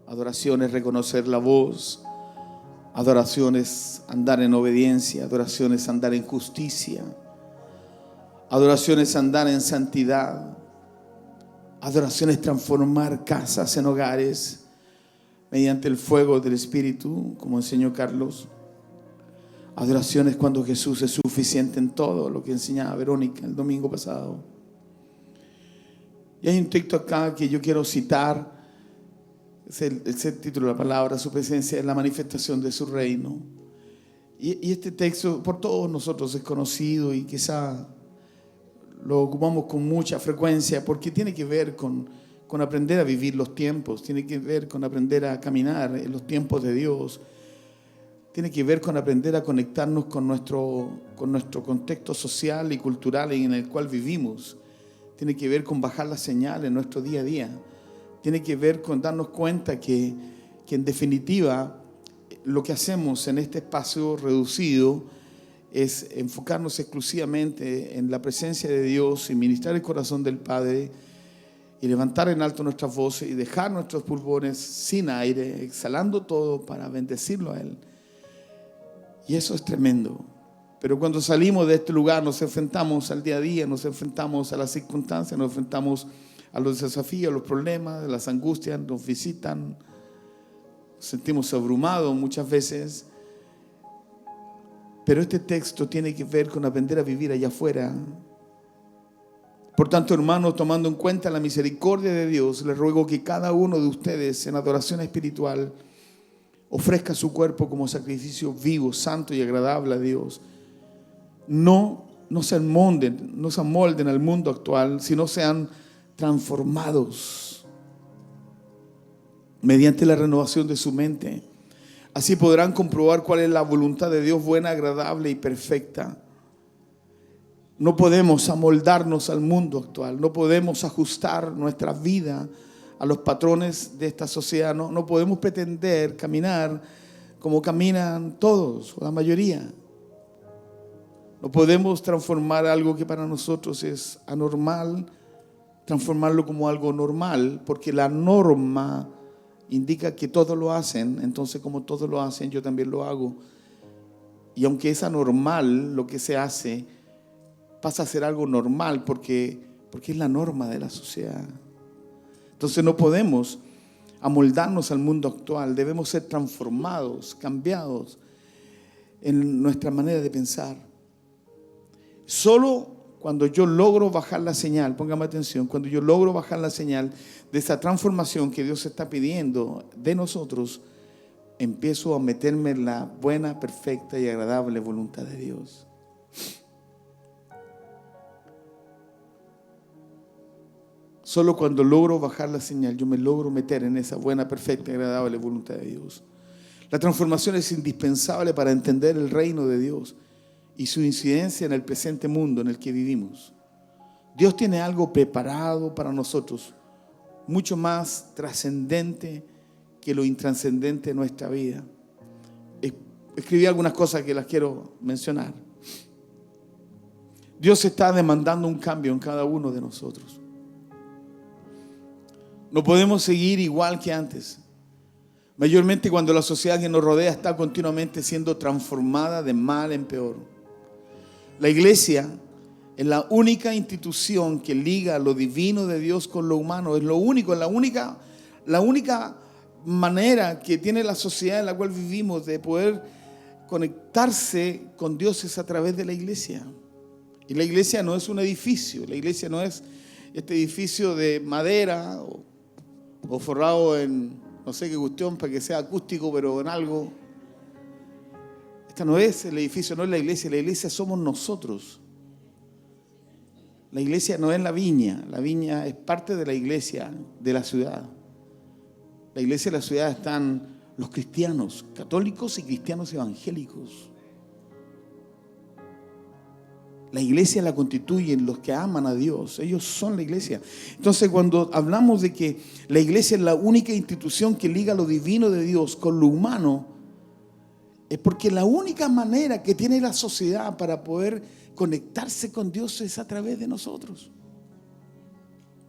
Adoración es reconocer la voz. Adoración es andar en obediencia. Adoración es andar en justicia. Adoración es andar en santidad. Adoración es transformar casas en hogares mediante el fuego del Espíritu, como enseñó Carlos. Adoración es cuando Jesús es suficiente en todo, lo que enseñaba Verónica el domingo pasado. Y hay un texto acá que yo quiero citar. Es el título de la palabra: su presencia es la manifestación de su reino. Y este texto por todos nosotros es conocido y quizá lo ocupamos con mucha frecuencia porque tiene que ver con aprender a vivir los tiempos, tiene que ver con aprender a caminar en los tiempos de Dios, tiene que ver con aprender a conectarnos con nuestro contexto social y cultural en el cual vivimos, tiene que ver con bajar la señal en nuestro día a día, tiene que ver con darnos cuenta que en definitiva lo que hacemos en este espacio reducido es enfocarnos exclusivamente en la presencia de Dios y ministrar el corazón del Padre y levantar en alto nuestras voces y dejar nuestros pulmones sin aire, exhalando todo para bendecirlo a Él. Y eso es tremendo. Pero cuando salimos de este lugar nos enfrentamos al día a día, nos enfrentamos a las circunstancias, nos enfrentamos a los desafíos, a los problemas, a las angustias, nos visitan, nos sentimos abrumados muchas veces. Pero este texto tiene que ver con aprender a vivir allá afuera. Por tanto, hermanos, tomando en cuenta la misericordia de Dios, les ruego que cada uno de ustedes en adoración espiritual ofrezca su cuerpo como sacrificio vivo, santo y agradable a Dios. No se amolden al mundo actual, sino sean transformados mediante la renovación de su mente. Así podrán comprobar cuál es la voluntad de Dios, buena, agradable y perfecta. No podemos amoldarnos al mundo actual, no podemos ajustar nuestra vida a los patrones de esta sociedad, no podemos pretender caminar como caminan todos o la mayoría. No podemos transformar algo que para nosotros es anormal, transformarlo como algo normal, porque la norma indica que todos lo hacen, entonces como todos lo hacen, yo también lo hago. Y aunque es anormal lo que se hace, pasa a ser algo normal porque es la norma de la sociedad. Entonces no podemos amoldarnos al mundo actual, debemos ser transformados, cambiados en nuestra manera de pensar. Solo cuando yo logro bajar la señal, póngame atención, cuando yo logro bajar la señal de esa transformación que Dios está pidiendo de nosotros, empiezo a meterme en la buena, perfecta y agradable voluntad de Dios. Solo cuando logro bajar la señal, yo me logro meter en esa buena, perfecta y agradable voluntad de Dios. La transformación es indispensable para entender el reino de Dios y su incidencia en el presente mundo en el que vivimos. Dios tiene algo preparado para nosotros, mucho más trascendente que lo intrascendente de nuestra vida. Escribí algunas cosas que las quiero mencionar. Dios está demandando un cambio en cada uno de nosotros. No podemos seguir igual que antes. Mayormente cuando la sociedad que nos rodea está continuamente siendo transformada de mal en peor. La iglesia es la única institución que liga lo divino de Dios con lo humano. Es lo único, la única manera que tiene la sociedad en la cual vivimos de poder conectarse con Dios es a través de la iglesia. Y la iglesia no es un edificio, la iglesia no es este edificio de madera o forrado en no sé qué cuestión para que sea acústico, pero en algo. Esta no es el edificio, no es la iglesia somos nosotros. La iglesia no es la viña es parte de la iglesia de la ciudad. La iglesia de la ciudad están los cristianos, católicos y cristianos evangélicos. La iglesia la constituyen los que aman a Dios. Ellos son la iglesia. Entonces, cuando hablamos de que la iglesia es la única institución que liga lo divino de Dios con lo humano, es porque la única manera que tiene la sociedad para poder conectarse con Dios es a través de nosotros,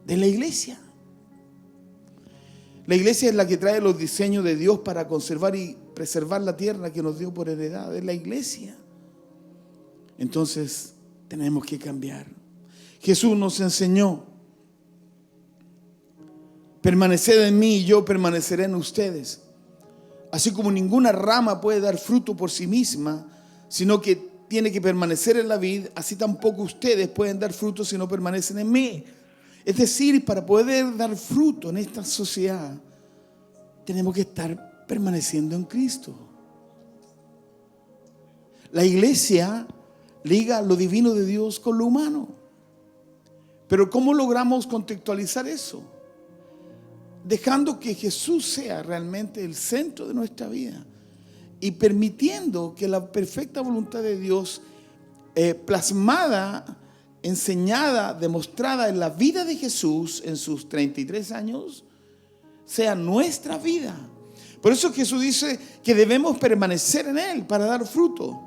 de la iglesia. La iglesia es la que trae los diseños de Dios para conservar y preservar la tierra que nos dio por heredad. Es la iglesia. Entonces tenemos que cambiar. Jesús nos enseñó: permaneced en mí y yo permaneceré en ustedes. Así como ninguna rama puede dar fruto por sí misma, sino que tiene que permanecer en la vid, así tampoco ustedes pueden dar fruto si no permanecen en mí. Es decir, para poder dar fruto en esta sociedad, tenemos que estar permaneciendo en Cristo. La iglesia liga lo divino de Dios con lo humano. Pero ¿cómo logramos contextualizar eso? Dejando que Jesús sea realmente el centro de nuestra vida y permitiendo que la perfecta voluntad de Dios, plasmada, enseñada, demostrada en la vida de Jesús en sus 33 años, sea nuestra vida. Por eso Jesús dice que debemos permanecer en Él para dar fruto,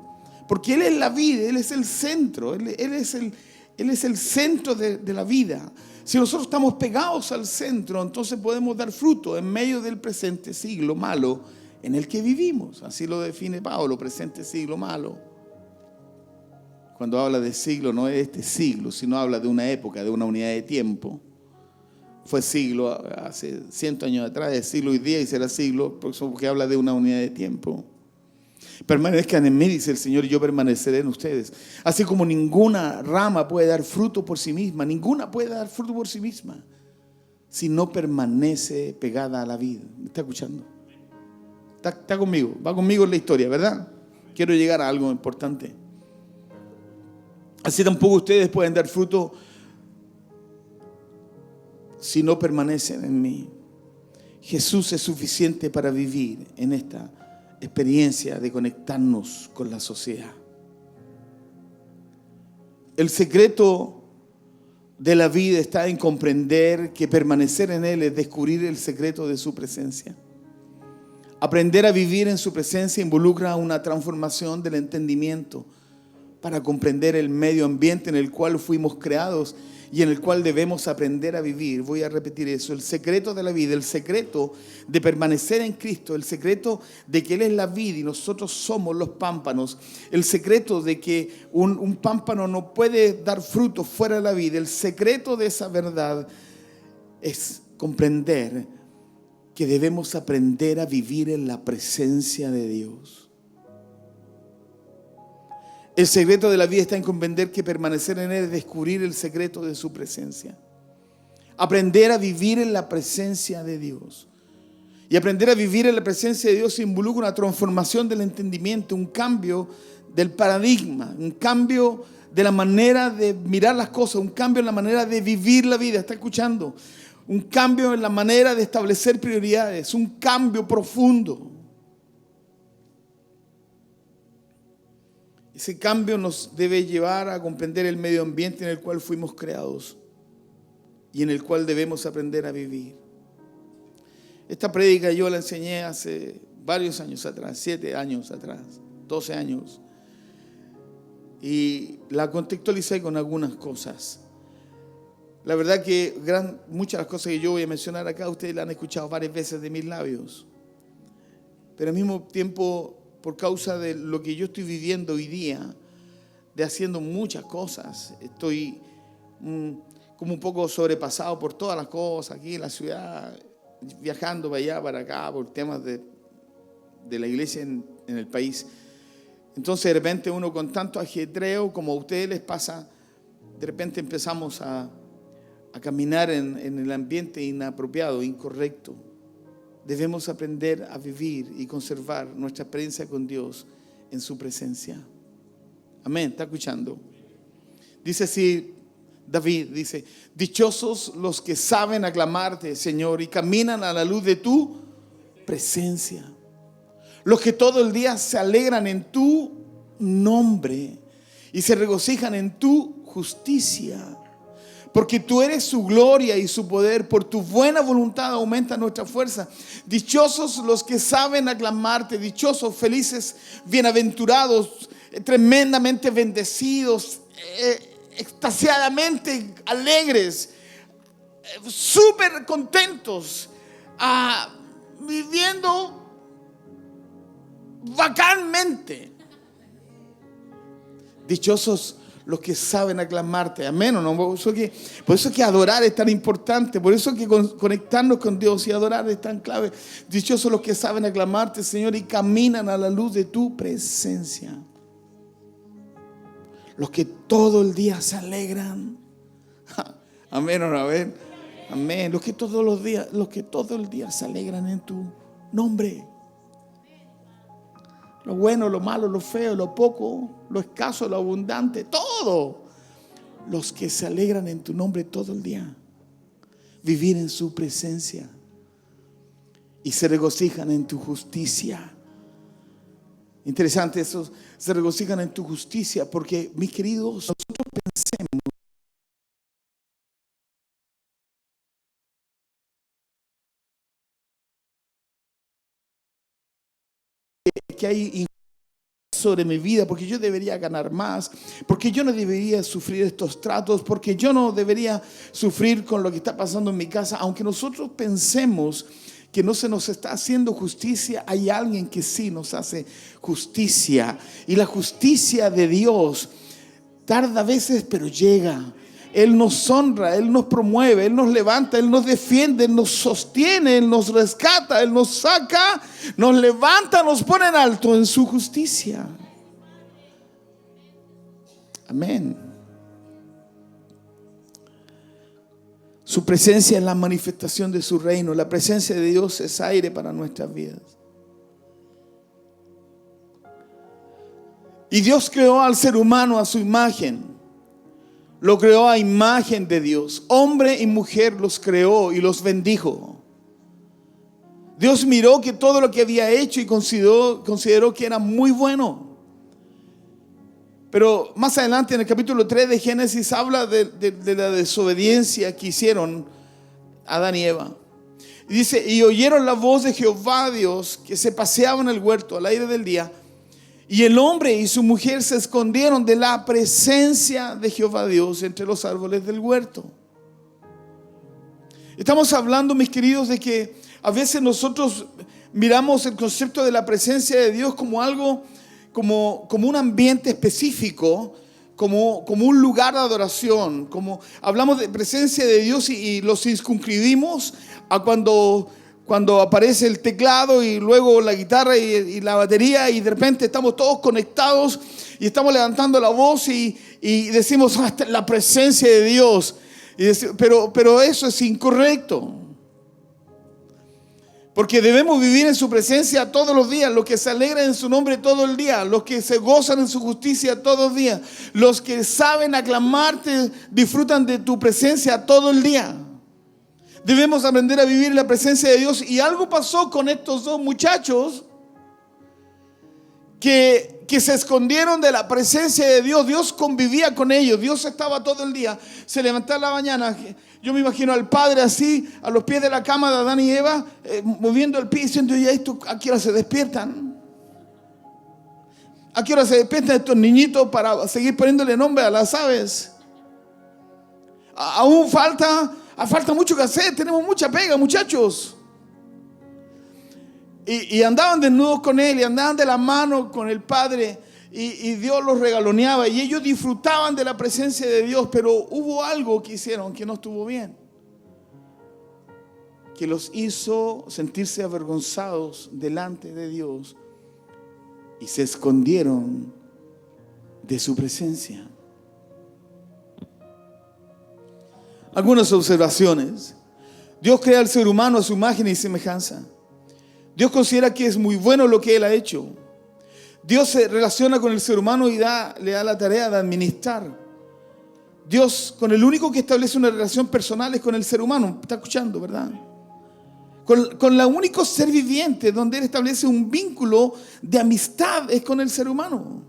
porque Él es la vida, Él es el centro, Él es el centro de la vida. Si nosotros estamos pegados al centro, entonces podemos dar fruto en medio del presente siglo malo en el que vivimos. Así lo define Pablo, presente siglo malo. Cuando habla de siglo, no es este siglo, sino habla de una época, de una unidad de tiempo. Fue siglo hace 100 años atrás, es siglo hoy día y será siglo, porque habla de una unidad de tiempo. Permanezcan en mí, dice el Señor, y yo permaneceré en ustedes. Así como ninguna rama puede dar fruto por sí misma, ninguna puede dar fruto por sí misma, si no permanece pegada a la vid. ¿Me está escuchando? Está conmigo, va conmigo en la historia, ¿verdad? Quiero llegar a algo importante. Así tampoco ustedes pueden dar fruto si no permanecen en mí. Jesús es suficiente para vivir en esta experiencia de conectarnos con la sociedad. El secreto de la vida está en comprender que permanecer en Él es descubrir el secreto de su presencia. Aprender a vivir en su presencia involucra una transformación del entendimiento para comprender el medio ambiente en el cual fuimos creados y en el cual debemos aprender a vivir. Voy a repetir eso: el secreto de la vida, el secreto de permanecer en Cristo, el secreto de que Él es la vid y nosotros somos los pámpanos, el secreto de que un pámpano no puede dar fruto fuera de la vid. El secreto de esa verdad es comprender que debemos aprender a vivir en la presencia de Dios. El secreto de la vida está en comprender que permanecer en Él es descubrir el secreto de su presencia. Aprender a vivir en la presencia de Dios. Y aprender a vivir en la presencia de Dios involucra una transformación del entendimiento, un cambio del paradigma, un cambio de la manera de mirar las cosas, un cambio en la manera de vivir la vida. ¿Está escuchando? Un cambio en la manera de establecer prioridades, un cambio profundo. Ese cambio nos debe llevar a comprender el medio ambiente en el cual fuimos creados y en el cual debemos aprender a vivir. Esta prédica yo la enseñé hace varios años atrás, 7 años atrás, 12 años. Y la contextualicé con algunas cosas. La verdad que muchas de las cosas que yo voy a mencionar acá, ustedes las han escuchado varias veces de mis labios. Pero al mismo tiempo, por causa de lo que yo estoy viviendo hoy día, de haciendo muchas cosas, estoy como un poco sobrepasado por todas las cosas aquí en la ciudad, viajando para allá, para acá, por temas de la iglesia en el país. Entonces de repente uno con tanto ajetreo como a ustedes les pasa, de repente empezamos a caminar en el ambiente inapropiado, incorrecto. Debemos aprender a vivir y conservar nuestra experiencia con Dios en su presencia. Amén, ¿está escuchando? Dice así David, dice: dichosos los que saben aclamarte, Señor, y caminan a la luz de tu presencia. Los que todo el día se alegran en tu nombre y se regocijan en tu justicia. Porque tú eres su gloria y su poder. Por tu buena voluntad aumenta nuestra fuerza. Dichosos los que saben aclamarte. Dichosos, felices, bienaventurados, tremendamente bendecidos, extasiadamente alegres, súper contentos, viviendo bacanmente. Dichosos los que saben aclamarte. Amén, ¿o no? Por eso que adorar es tan importante. Por eso que conectarnos con Dios y adorar es tan clave. Dichosos los que saben aclamarte, Señor, y caminan a la luz de tu presencia. Los que todo el día se alegran. Amén, ¿o no? Amén. Amén. Los que todo el día se alegran en tu nombre. Lo bueno, lo malo, lo feo, lo poco, lo escaso, lo abundante, todo. Los que se alegran en tu nombre todo el día. Vivir en su presencia. Y se regocijan en tu justicia. Interesante eso. Se regocijan en tu justicia. Porque, mis queridos, nosotros pensemos que hay injusticia sobre mi vida, porque yo debería ganar más, porque yo no debería sufrir estos tratos, porque yo no debería sufrir con lo que está pasando en mi casa. Aunque nosotros pensemos que no se nos está haciendo justicia, hay alguien que sí nos hace justicia. Y la justicia de Dios tarda a veces, pero llega. Él nos honra, Él nos promueve, Él nos levanta, Él nos defiende, Él nos sostiene, Él nos rescata, Él nos saca, nos levanta, nos pone en alto en su justicia. Amén. Su presencia es la manifestación de su reino. La presencia de Dios es aire para nuestras vidas. Y Dios creó al ser humano a su imagen. Lo creó a imagen de Dios. Hombre y mujer los creó y los bendijo. Dios miró que todo lo que había hecho y consideró que era muy bueno. Pero más adelante en el capítulo 3 de Génesis habla de la desobediencia que hicieron Adán y Eva. Y dice, y oyeron la voz de Jehová Dios que se paseaba en el huerto al aire del día. Y el hombre y su mujer se escondieron de la presencia de Jehová Dios entre los árboles del huerto. Estamos hablando, mis queridos, de que a veces nosotros miramos el concepto de la presencia de Dios como algo, como un ambiente específico, como un lugar de adoración. Como hablamos de presencia de Dios y lo circunscribimos a cuando aparece el teclado y luego la guitarra y la batería, y de repente estamos todos conectados y estamos levantando la voz y decimos, esta es la presencia de Dios. Pero eso es incorrecto. Porque debemos vivir en su presencia todos los días. Los que se alegran en su nombre todo el día. Los que se gozan en su justicia todos los días. Los que saben aclamarte disfrutan de tu presencia todo el día. Debemos aprender a vivir en la presencia de Dios. Y algo pasó con estos dos muchachos que se escondieron de la presencia de Dios. Dios convivía con ellos. Dios estaba todo el día. Se levantaba en la mañana. Yo me imagino al padre así, a los pies de la cama de Adán y Eva, moviendo el pie y diciendo, ¿ya esto a qué hora se despiertan? ¿A qué hora se despiertan estos niñitos para seguir poniéndole nombre a las aves? Aún falta mucho que hacer, tenemos mucha pega, muchachos. Y andaban desnudos con él, y andaban de la mano con el Padre, y Dios los regaloneaba, y ellos disfrutaban de la presencia de Dios. Pero hubo algo que hicieron que no estuvo bien, que los hizo sentirse avergonzados delante de Dios, y se escondieron de su presencia. Algunas observaciones. Dios crea al ser humano a su imagen y semejanza. Dios considera que es muy bueno lo que Él ha hecho. Dios se relaciona con el ser humano y le da la tarea de administrar. Dios, con el único que establece una relación personal es con el ser humano. ¿Está escuchando, verdad? Con el único ser viviente donde Él establece un vínculo de amistad es con el ser humano.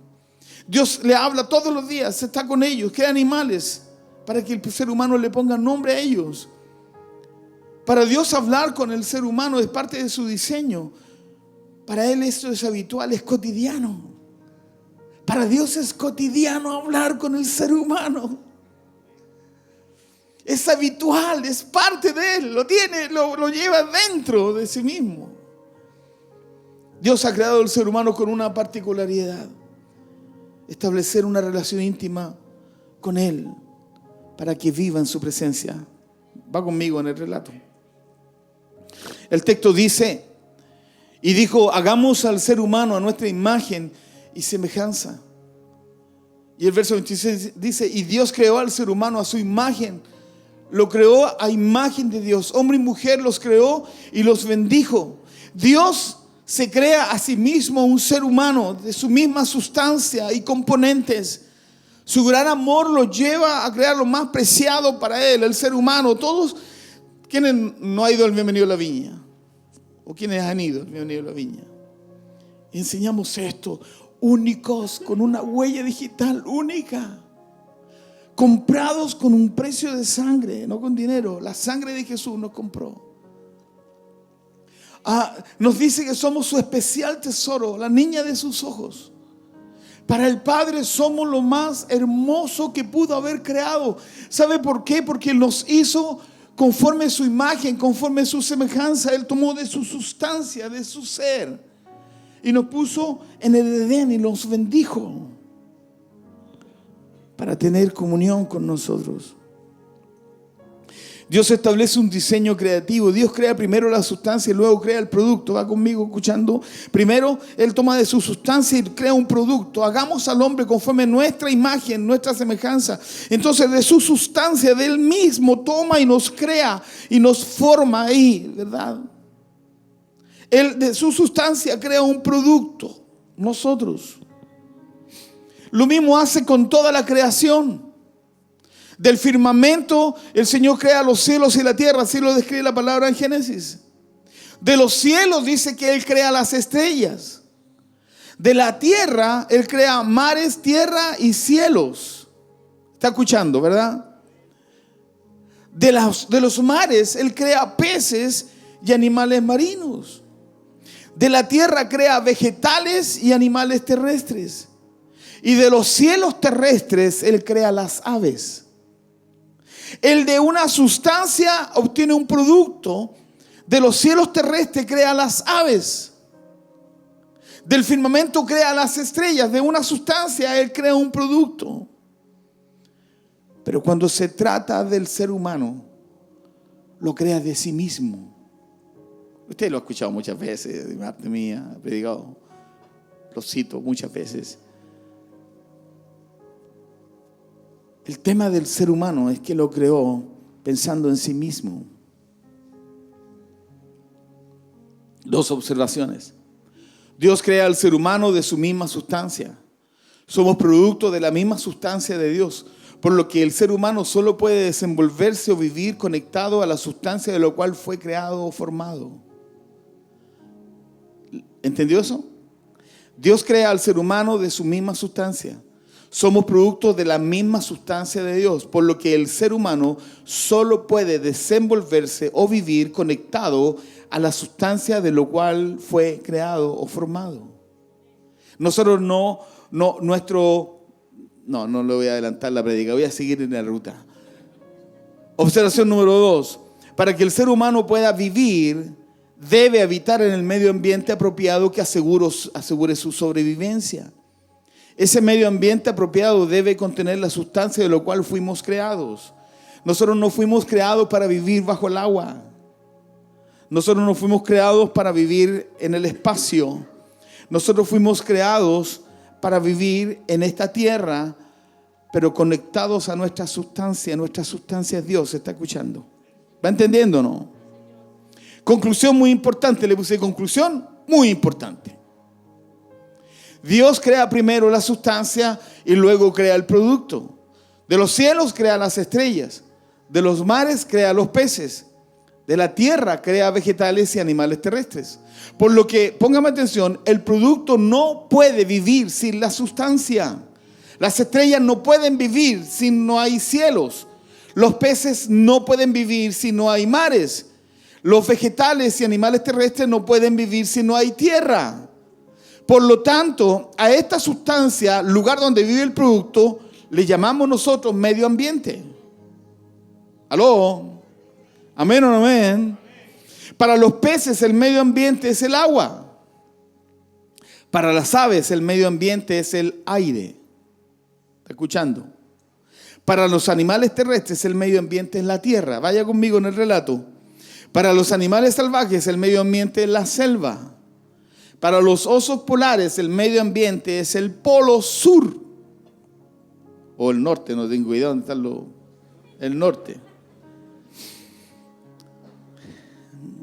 Dios le habla todos los días, está con ellos, crea animales para que el ser humano le ponga nombre a ellos. Para Dios hablar con el ser humano es parte de su diseño. Para Él esto es habitual, es cotidiano. Para Dios es cotidiano hablar con el ser humano. Es habitual, es parte de Él, lo tiene, lo lleva dentro de sí mismo. Dios ha creado al ser humano con una particularidad: establecer una relación íntima con Él para que viva en su presencia. Va conmigo en el relato. El texto dice: y dijo, hagamos al ser humano a nuestra imagen y semejanza. Y el verso 26 dice: y Dios creó al ser humano a su imagen, lo creó a imagen de Dios, hombre y mujer los creó y los bendijo. Dios se crea a sí mismo un ser humano de su misma sustancia y componentes. Su gran amor lo lleva a crear lo más preciado para Él, el ser humano. Todos quienes no han ido al Bienvenido a la Viña, o quienes han ido al Bienvenido a la Viña, enseñamos esto: únicos, con una huella digital única, comprados con un precio de sangre, no con dinero. La sangre de Jesús nos compró. Nos dice que somos su especial tesoro, la niña de sus ojos. Para el Padre somos lo más hermoso que pudo haber creado. ¿Sabe por qué? Porque Él nos hizo conforme a su imagen, conforme a su semejanza. Él tomó de su sustancia, de su ser, y nos puso en el Edén y nos bendijo para tener comunión con nosotros. Dios establece un diseño creativo. Dios crea primero la sustancia y luego crea el producto. Va conmigo escuchando. Primero Él toma de su sustancia y crea un producto. Hagamos al hombre conforme a nuestra imagen, nuestra semejanza. Entonces de su sustancia, de Él mismo, toma y nos crea y nos forma ahí, ¿verdad? Él de su sustancia crea un producto, nosotros. Lo mismo hace con toda la creación. Del firmamento el Señor crea los cielos y la tierra, así lo describe la palabra en Génesis. De los cielos dice que Él crea las estrellas. De la tierra Él crea mares, tierra y cielos. Está escuchando, ¿verdad? De los mares Él crea peces y animales marinos. De la tierra crea vegetales y animales terrestres. Y de los cielos terrestres Él crea las aves. Él de una sustancia obtiene un producto. De los cielos terrestres crea las aves. Del firmamento crea las estrellas. De una sustancia Él crea un producto. Pero cuando se trata del ser humano, lo crea de sí mismo. Usted lo ha escuchado muchas veces, de parte mía, ha predicado, lo cito muchas veces. El tema del ser humano es que lo creó pensando en sí mismo. Dos observaciones. Dios crea al ser humano de su misma sustancia. Somos producto de la misma sustancia de Dios, por lo que el ser humano solo puede desenvolverse o vivir conectado a la sustancia de lo cual fue creado o formado. ¿Entendió eso? Dios crea al ser humano de su misma sustancia. Somos producto de la misma sustancia de Dios, por lo que el ser humano solo puede desenvolverse o vivir conectado a la sustancia de lo cual fue creado o formado. Nosotros no le voy a adelantar la prédica, voy a seguir en la ruta. Observación número 2. Para que el ser humano pueda vivir, debe habitar en el medio ambiente apropiado que asegure su sobrevivencia. Ese medio ambiente apropiado debe contener la sustancia de lo cual fuimos creados. Nosotros no fuimos creados para vivir bajo el agua. Nosotros no fuimos creados para vivir en el espacio. Nosotros fuimos creados para vivir en esta tierra, pero conectados a nuestra sustancia. Nuestra sustancia es Dios. ¿Se está escuchando? ¿Va entendiendo o no? Conclusión muy importante. Le puse conclusión muy importante. Dios crea primero la sustancia y luego crea el producto. De los cielos crea las estrellas. De los mares crea los peces. De la tierra crea vegetales y animales terrestres. Por lo que, póngame atención, el producto no puede vivir sin la sustancia. Las estrellas no pueden vivir si no hay cielos. Los peces no pueden vivir si no hay mares. Los vegetales y animales terrestres no pueden vivir si no hay tierra. Por lo tanto, a esta sustancia, lugar donde vive el producto, le llamamos nosotros medio ambiente. ¿Aló? ¿Amén o no amén? Para los peces el medio ambiente es el agua. Para las aves el medio ambiente es el aire. ¿Está escuchando? Para los animales terrestres el medio ambiente es la tierra. Vaya conmigo en el relato. Para los animales salvajes el medio ambiente es la selva. Para los osos polares el medio ambiente es el polo sur. O el norte, no tengo idea dónde está el norte.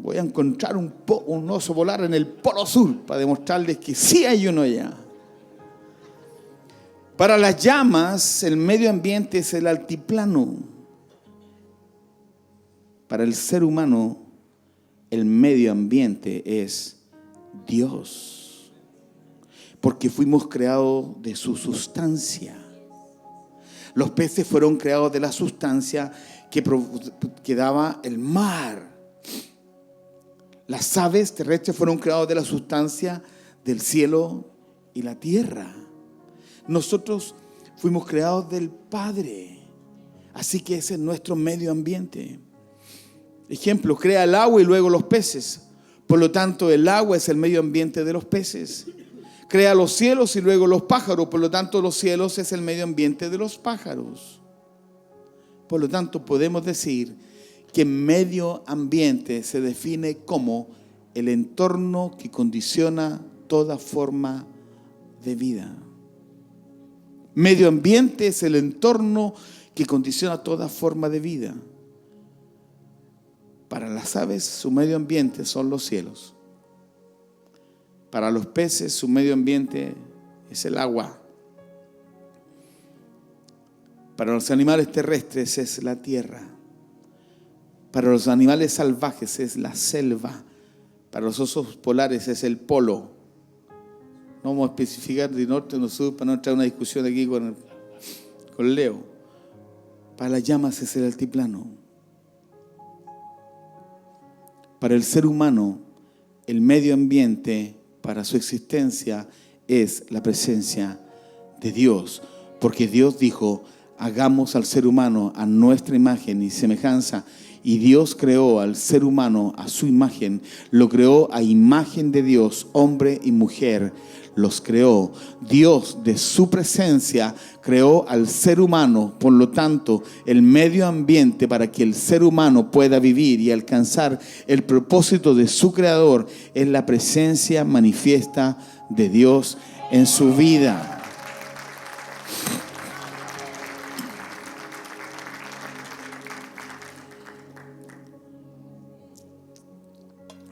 Voy a encontrar un oso polar en el polo sur para demostrarles que sí hay uno allá. Para las llamas, el medio ambiente es el altiplano. Para el ser humano, el medio ambiente es Dios. Porque fuimos creados de su sustancia. Los peces fueron creados de la sustancia que daba el mar. Las aves terrestres fueron creadas de la sustancia del cielo y la tierra. Nosotros fuimos creados del Padre. Así que ese es nuestro medio ambiente. Ejemplo, crea el agua y luego los peces. Por lo tanto, el agua es el medio ambiente de los peces. Crea los cielos y luego los pájaros. Por lo tanto, los cielos es el medio ambiente de los pájaros. Por lo tanto, podemos decir que medio ambiente se define como el entorno que condiciona toda forma de vida. Medio ambiente es el entorno que condiciona toda forma de vida. Para las aves, su medio ambiente son los cielos. Para los peces, su medio ambiente es el agua. Para los animales terrestres es la tierra. Para los animales salvajes es la selva. Para los osos polares es el polo. No vamos a especificar de norte o sur para no entrar en una discusión aquí con Leo. Para las llamas es el altiplano. Para el ser humano, el medio ambiente para su existencia es la presencia de Dios. Porque Dios dijo, hagamos al ser humano a nuestra imagen y semejanza. Y Dios creó al ser humano a su imagen. Lo creó a imagen de Dios, hombre y mujer. Los creó. Dios de su presencia creó al ser humano. Por lo tanto, el medio ambiente para que el ser humano pueda vivir y alcanzar el propósito de su creador es la presencia manifiesta de Dios en su vida.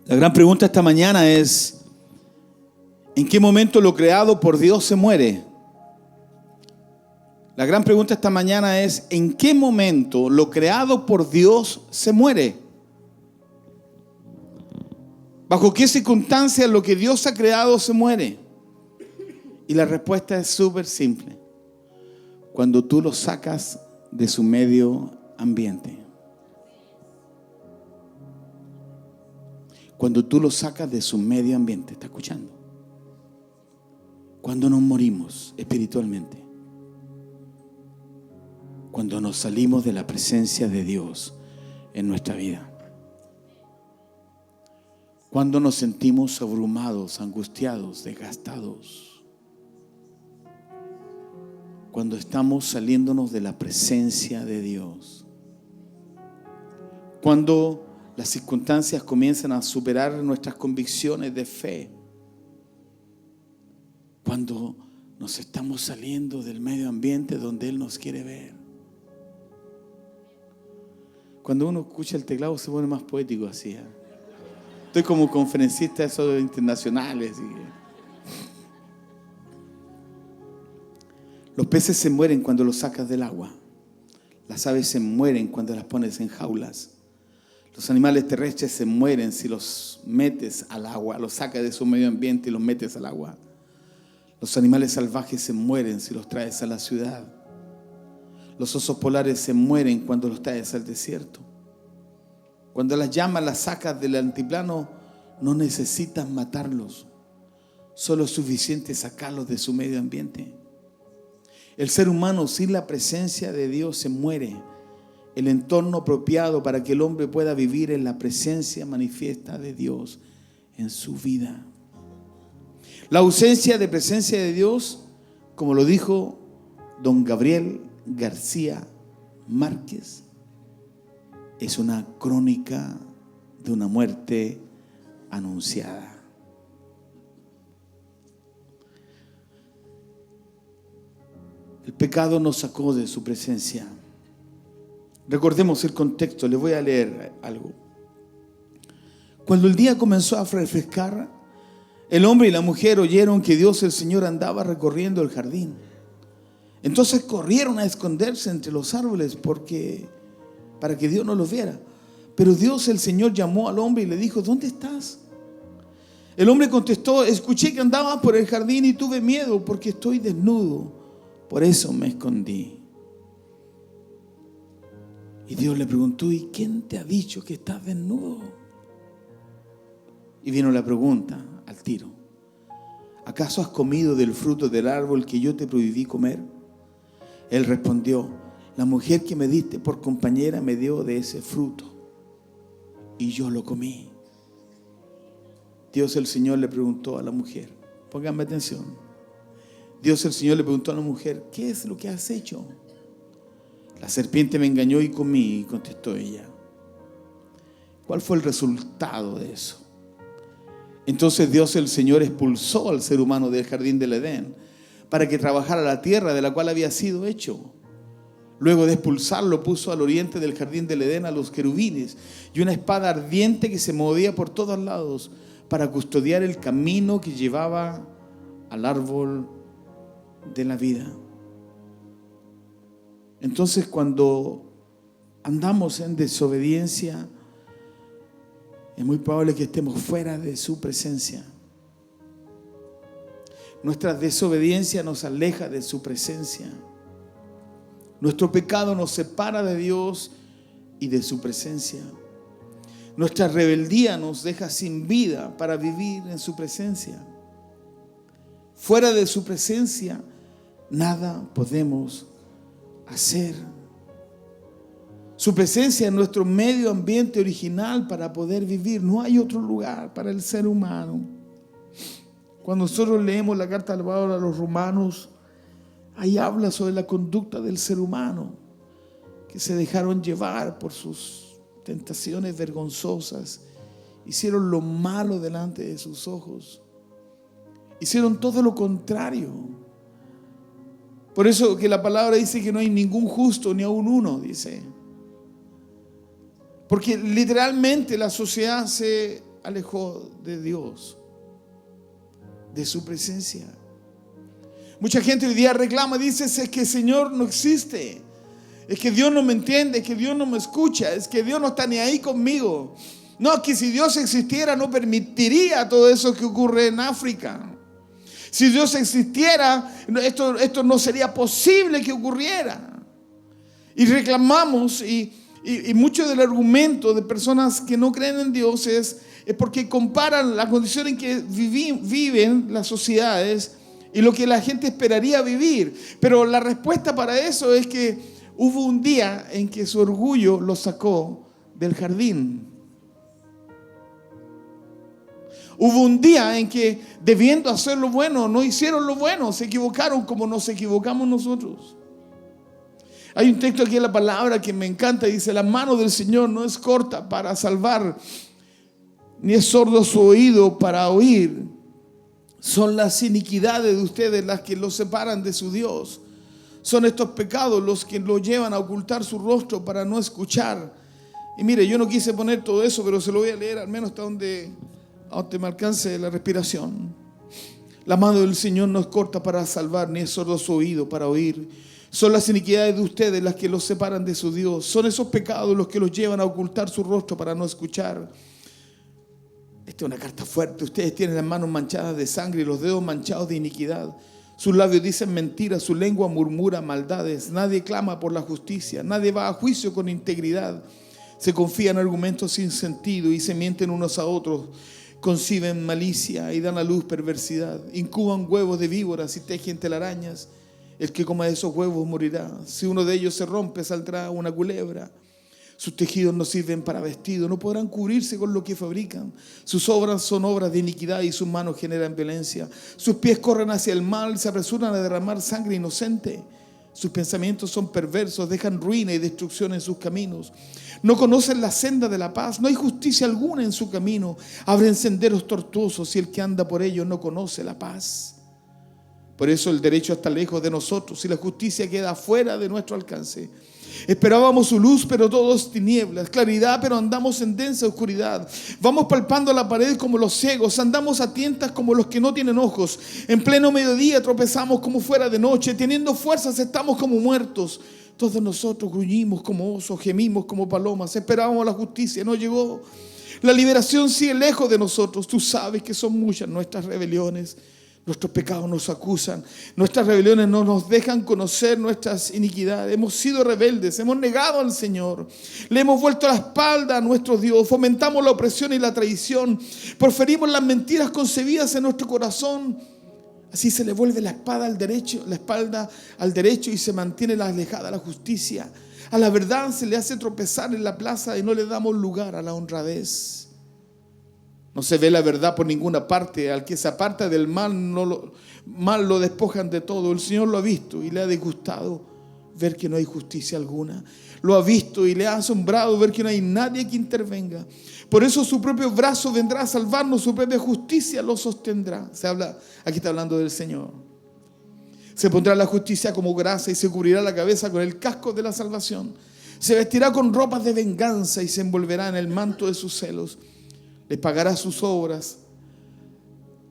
La gran pregunta esta mañana es, ¿en qué momento lo creado por Dios se muere? La gran pregunta esta mañana es, ¿en qué momento lo creado por Dios se muere? ¿Bajo qué circunstancias lo que Dios ha creado se muere? Y la respuesta es súper simple. Cuando tú lo sacas de su medio ambiente. Cuando tú lo sacas de su medio ambiente, ¿está escuchando? Cuando nos morimos espiritualmente. Cuando nos salimos de la presencia de Dios en nuestra vida. Cuando nos sentimos abrumados, angustiados, desgastados. Cuando estamos saliéndonos de la presencia de Dios. Cuando las circunstancias comienzan a superar nuestras convicciones de fe. Cuando nos estamos saliendo del medio ambiente donde Él nos quiere ver. Cuando uno escucha el teclado se pone más poético así. Estoy como conferencista de esos internacionales. Los peces se mueren cuando los sacas del agua. Las aves se mueren cuando las pones en jaulas. Los animales terrestres se mueren si los metes al agua, los sacas de su medio ambiente y los metes al agua. Los animales salvajes se mueren si los traes a la ciudad. Los osos polares se mueren cuando los traes al desierto. Cuando las llamas las sacas del altiplano, no necesitas matarlos. Solo es suficiente sacarlos de su medio ambiente. El ser humano sin la presencia de Dios se muere. el entorno apropiado para que el hombre pueda vivir en la presencia manifiesta de Dios en su vida. La ausencia de presencia de Dios, como lo dijo don Gabriel García Márquez, es una crónica de una muerte anunciada. El pecado nos sacó de su presencia. Recordemos el contexto, les voy a leer algo. Cuando el día comenzó a refrescar, el hombre y la mujer oyeron que Dios el Señor andaba recorriendo el jardín. Entonces corrieron a esconderse entre los árboles para que Dios no los viera. Pero Dios el Señor llamó al hombre y le dijo: ¿dónde estás? El hombre contestó: escuché que andabas por el jardín y tuve miedo porque estoy desnudo, por eso me escondí. Y Dios le preguntó: ¿y quién te ha dicho que estás desnudo? Y vino la pregunta al tiro: ¿acaso has comido del fruto del árbol que yo te prohibí comer? Él respondió: la mujer que me diste por compañera me dio de ese fruto y yo lo comí. Dios el Señor le preguntó a la mujer, pónganme atención. Dios el Señor le preguntó a la mujer: ¿qué es lo que has hecho? La serpiente me engañó y comí, contestó ella. ¿Cuál fue el resultado de eso? Entonces Dios el Señor expulsó al ser humano del jardín del Edén para que trabajara la tierra de la cual había sido hecho. Luego de expulsarlo, puso al oriente del jardín del Edén a los querubines y una espada ardiente que se movía por todos lados para custodiar el camino que llevaba al árbol de la vida. Entonces, cuando andamos en desobediencia, es muy probable que estemos fuera de su presencia. Nuestra desobediencia nos aleja de su presencia. Nuestro pecado nos separa de Dios y de su presencia. Nuestra rebeldía nos deja sin vida para vivir en su presencia. Fuera de su presencia, nada podemos hacer. Su presencia es nuestro medio ambiente original para poder vivir. No hay otro lugar para el ser humano. Cuando nosotros leemos la carta de Pablo a los romanos, ahí habla sobre la conducta del ser humano, que se dejaron llevar por sus tentaciones vergonzosas, hicieron lo malo delante de sus ojos, hicieron todo lo contrario. Por eso que la palabra dice que no hay ningún justo, ni aun uno, dice. Porque literalmente la sociedad se alejó de Dios, de su presencia. Mucha gente hoy día reclama, dice: es que el Señor no existe, es que Dios no me entiende, es que Dios no me escucha, es que Dios no está ni ahí conmigo. No, es que si Dios existiera no permitiría todo eso que ocurre en África. Si Dios existiera, esto no sería posible que ocurriera. Y reclamamos, y mucho del argumento de personas que no creen en Dios es porque comparan la condición en que viven las sociedades y lo que la gente esperaría vivir. Pero la respuesta para eso es que hubo un día en que su orgullo los sacó del jardín. Hubo un día en que, debiendo hacer lo bueno, no hicieron lo bueno, se equivocaron como nos equivocamos nosotros. Hay un texto aquí en la palabra que me encanta, dice: la mano del Señor no es corta para salvar, ni es sordo su oído para oír. Son las iniquidades de ustedes las que los separan de su Dios. Son estos pecados los que los llevan a ocultar su rostro para no escuchar. Y mire, yo no quise poner todo eso, pero se lo voy a leer al menos hasta donde me alcance la respiración. La mano del Señor no es corta para salvar, ni es sordo su oído para oír. Son las iniquidades de ustedes las que los separan de su Dios. Son esos pecados los que los llevan a ocultar su rostro para no escuchar. Esta es una carta fuerte. Ustedes tienen las manos manchadas de sangre y los dedos manchados de iniquidad. Sus labios dicen mentiras, su lengua murmura maldades. Nadie clama por la justicia, nadie va a juicio con integridad. Se confían en argumentos sin sentido y se mienten unos a otros. Conciben malicia y dan a luz perversidad. Incuban huevos de víboras y tejen telarañas. El que coma de esos huevos morirá. Si uno de ellos se rompe, saldrá una culebra. Sus tejidos no sirven para vestido, no podrán cubrirse con lo que fabrican. Sus obras son obras de iniquidad y sus manos generan violencia. Sus pies corren hacia el mal, se apresuran a derramar sangre inocente. Sus pensamientos son perversos, dejan ruina y destrucción en sus caminos. No conocen la senda de la paz, no hay justicia alguna en su camino. Abren senderos tortuosos y el que anda por ellos no conoce la paz. Por eso el derecho está lejos de nosotros y la justicia queda fuera de nuestro alcance. Esperábamos su luz, pero todo es tinieblas, claridad, pero andamos en densa oscuridad. Vamos palpando la pared como los ciegos, andamos a tientas como los que no tienen ojos. En pleno mediodía tropezamos como fuera de noche, teniendo fuerzas estamos como muertos. Todos nosotros gruñimos como osos, gemimos como palomas, esperábamos la justicia, no llegó. La liberación sigue lejos de nosotros. Tú sabes que son muchas nuestras rebeliones. Nuestros pecados nos acusan, nuestras rebeliones no nos dejan conocer nuestras iniquidades. Hemos sido rebeldes, hemos negado al Señor, le hemos vuelto la espalda a nuestro Dios, fomentamos la opresión y la traición, proferimos las mentiras concebidas en nuestro corazón. Así se le vuelve la espalda al derecho y se mantiene alejada la justicia. A la verdad se le hace tropezar en la plaza y no le damos lugar a la honradez. No se ve la verdad por ninguna parte. Al que se aparta del mal, lo despojan de todo. El Señor lo ha visto y le ha disgustado ver que no hay justicia alguna. Lo ha visto y le ha asombrado ver que no hay nadie que intervenga. Por eso su propio brazo vendrá a salvarnos, su propia justicia lo sostendrá. Aquí está hablando del Señor. Se pondrá la justicia como grasa y se cubrirá la cabeza con el casco de la salvación. Se vestirá con ropas de venganza y se envolverá en el manto de sus celos. Les pagará sus obras,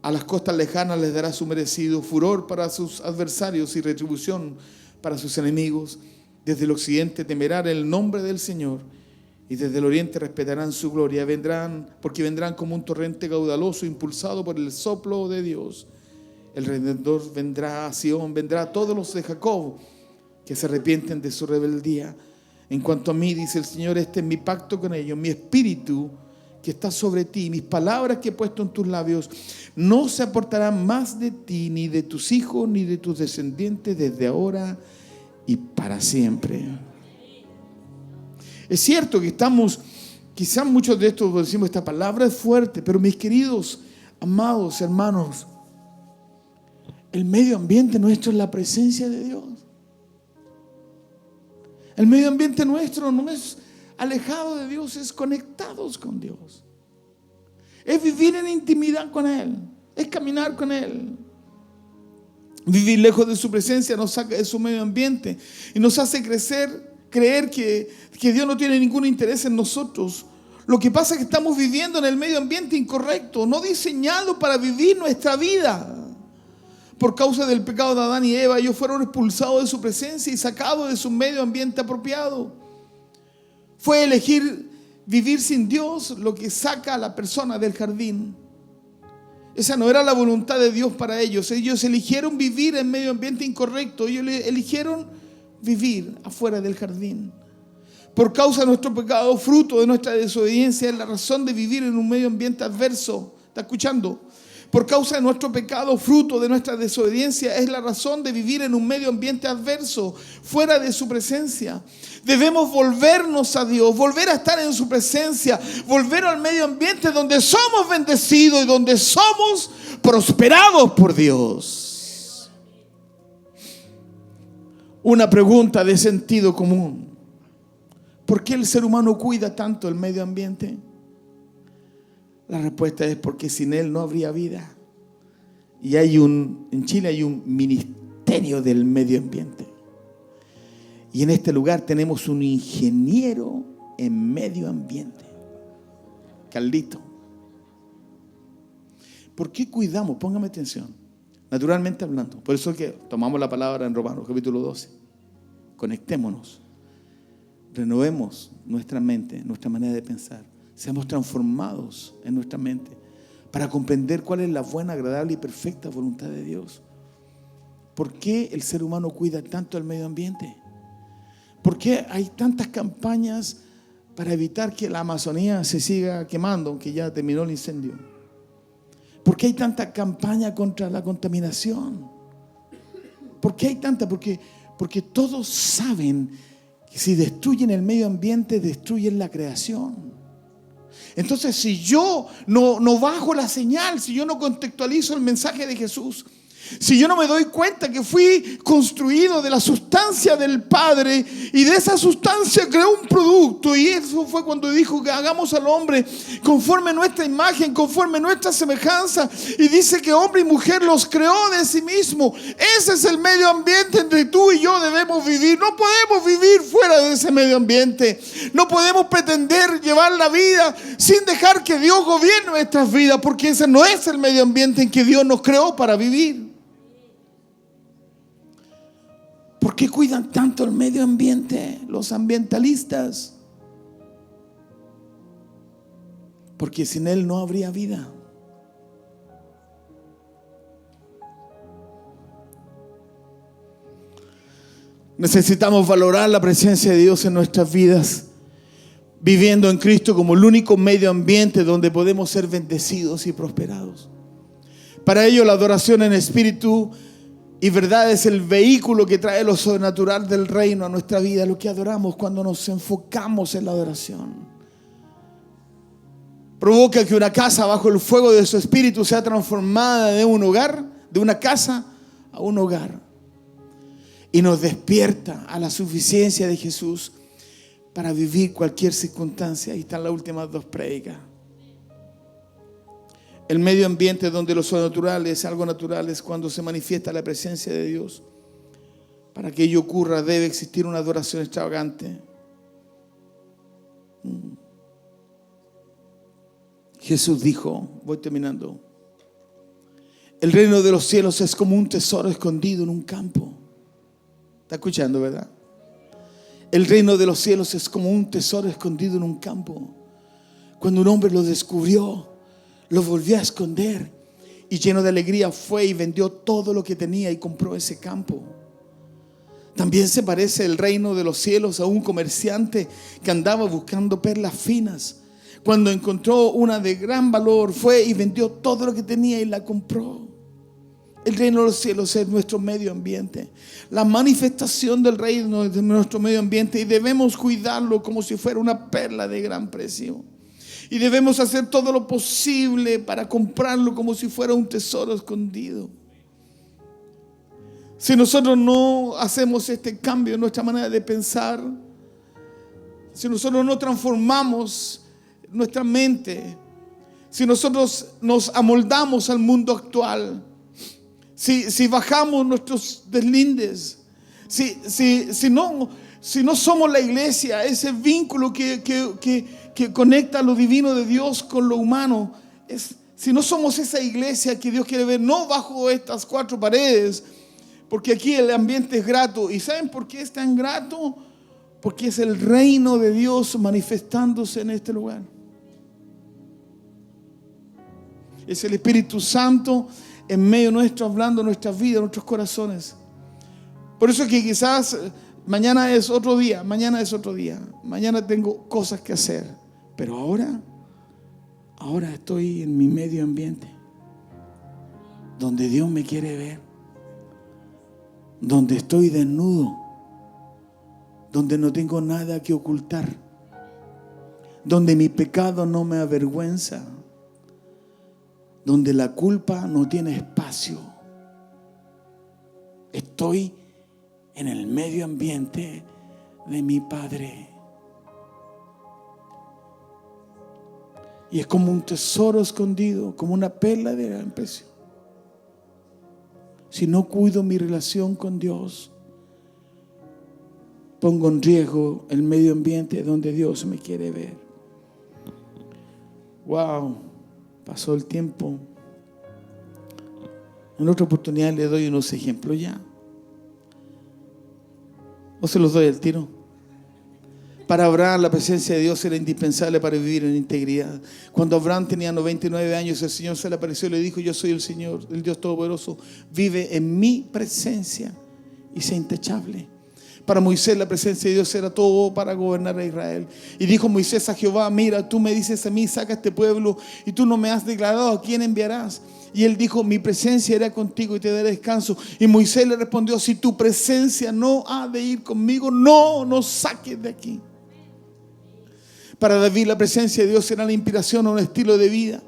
a las costas lejanas les dará su merecido, furor para sus adversarios y retribución para sus enemigos. Desde el occidente temerán el nombre del Señor y desde el oriente respetarán su gloria. Porque vendrán como un torrente caudaloso impulsado por el soplo de Dios. El Redentor vendrá a Sion, vendrá a todos los de Jacob que se arrepienten de su rebeldía. En cuanto a mí, dice el Señor, este es mi pacto con ellos, mi espíritu que está sobre ti, mis palabras que he puesto en tus labios, no se apartarán más de ti, ni de tus hijos, ni de tus descendientes, desde ahora y para siempre. Es cierto que estamos, quizás muchos de estos decimos, esta palabra es fuerte, pero mis queridos, amados hermanos, el medio ambiente nuestro es la presencia de Dios. El medio ambiente nuestro no es alejado de Dios, es conectados con Dios. Es vivir en intimidad con Él, es caminar con Él. Vivir lejos de su presencia nos saca de su medio ambiente y nos hace creer que Dios no tiene ningún interés en nosotros. Lo que pasa es que estamos viviendo en el medio ambiente incorrecto, no diseñado para vivir nuestra vida. Por causa del pecado de Adán y Eva, ellos fueron expulsados de su presencia y sacados de su medio ambiente apropiado. Fue elegir vivir sin Dios lo que saca a la persona del jardín. Esa no era la voluntad de Dios para ellos. Ellos eligieron vivir en medio ambiente incorrecto. Ellos eligieron vivir afuera del jardín. Por causa de nuestro pecado, fruto de nuestra desobediencia, es la razón de vivir en un medio ambiente adverso. ¿Está escuchando? Por causa de nuestro pecado, fruto de nuestra desobediencia, es la razón de vivir en un medio ambiente adverso, fuera de su presencia. Debemos volvernos a Dios, volver a estar en su presencia, volver al medio ambiente donde somos bendecidos y donde somos prosperados por Dios. Una pregunta de sentido común: ¿por qué el ser humano cuida tanto el medio ambiente? La respuesta es porque sin él no habría vida. Y en Chile hay un ministerio del medio ambiente. Y en este lugar tenemos un ingeniero en medio ambiente, Carlito. ¿Por qué cuidamos? Póngame atención. Naturalmente hablando. Por eso es que tomamos la palabra en Romanos capítulo 12. Conectémonos. Renovemos nuestra mente, nuestra manera de pensar. Seamos transformados en nuestra mente para comprender cuál es la buena, agradable y perfecta voluntad de Dios. ¿Por qué el ser humano cuida tanto el medio ambiente? ¿Por qué hay tantas campañas para evitar que la Amazonía se siga quemando, aunque ya terminó el incendio? ¿Por qué hay tanta campaña contra la contaminación? ¿Por qué hay tanta? Porque todos saben que si destruyen el medio ambiente, destruyen la creación. Entonces, si yo no bajo la señal, si yo no contextualizo el mensaje de Jesús, si yo no me doy cuenta que fui construido de la sustancia del Padre y de esa sustancia creó un producto, y eso fue cuando dijo que hagamos al hombre conforme nuestra imagen, conforme nuestra semejanza, y dice que hombre y mujer los creó de sí mismo. Ese es el medio ambiente entre tú y yo debemos vivir. No podemos vivir fuera de ese medio ambiente. No podemos pretender llevar la vida sin dejar que Dios gobierne nuestras vidas, porque ese no es el medio ambiente en que Dios nos creó para vivir. ¿Por qué cuidan tanto el medio ambiente los ambientalistas? Porque sin él no habría vida. Necesitamos valorar la presencia de Dios en nuestras vidas, viviendo en Cristo como el único medio ambiente donde podemos ser bendecidos y prosperados. Para ello, la adoración en espíritu y verdad es el vehículo que trae lo sobrenatural del reino a nuestra vida. Lo que adoramos, cuando nos enfocamos en la adoración, provoca que una casa bajo el fuego de su espíritu sea transformada de un hogar, de una casa a un hogar, y nos despierta a la suficiencia de Jesús para vivir cualquier circunstancia. Ahí están las últimas 2 prédicas. El medio ambiente donde lo sobrenatural es algo natural es cuando se manifiesta la presencia de Dios. Para que ello ocurra, debe existir una adoración extravagante. Jesús dijo, voy terminando, el reino de los cielos es como un tesoro escondido en un campo. ¿Está escuchando, verdad? El reino de los cielos es como un tesoro escondido en un campo. Cuando un hombre lo descubrió, lo volvió a esconder, y lleno de alegría fue y vendió todo lo que tenía y compró ese campo. También se parece el reino de los cielos a un comerciante que andaba buscando perlas finas. Cuando encontró una de gran valor, fue y vendió todo lo que tenía y la compró. El reino de los cielos es nuestro medio ambiente, la manifestación del reino de nuestro medio ambiente, y debemos cuidarlo como si fuera una perla de gran precio. Y debemos hacer todo lo posible para comprarlo como si fuera un tesoro escondido. Si nosotros no hacemos este cambio en nuestra manera de pensar, si nosotros no transformamos nuestra mente, si nosotros nos amoldamos al mundo actual, si bajamos nuestros deslindes, si no somos la iglesia, ese vínculo que conecta lo divino de Dios con lo humano, si no somos esa iglesia que Dios quiere ver, no bajo estas 4 paredes, porque aquí el ambiente es grato. ¿Y saben por qué es tan grato? Porque es el reino de Dios manifestándose en este lugar. Es el Espíritu Santo en medio nuestro, hablando nuestras vidas, nuestros corazones. Por eso es que quizás mañana es otro día, mañana tengo cosas que hacer, pero ahora estoy en mi medio ambiente, donde Dios me quiere ver, donde estoy desnudo, donde no tengo nada que ocultar, donde mi pecado no me avergüenza, donde la culpa no tiene espacio. Estoy en el medio ambiente de mi Padre. Y es como un tesoro escondido, como una perla de gran precio. Si no cuido mi relación con Dios, pongo en riesgo el medio ambiente donde Dios me quiere ver. Wow, pasó el tiempo. En otra oportunidad le doy unos ejemplos ya. ¿O se los doy al tiro? Para Abraham la presencia de Dios era indispensable para vivir en integridad. Cuando Abraham tenía 99 años, el Señor se le apareció y le dijo: yo soy el Señor, el Dios Todopoderoso. Vive en mi presencia y sea intachable. Para Moisés la presencia de Dios era todo para gobernar a Israel. Y dijo Moisés a Jehová: mira, tú me dices a mí, saca este pueblo, y tú no me has declarado a quién enviarás. Y él dijo: mi presencia irá contigo y te daré descanso. Y Moisés le respondió: si tu presencia no ha de ir conmigo, no nos saques de aquí. Para David la presencia de Dios era la inspiración a un estilo de vida.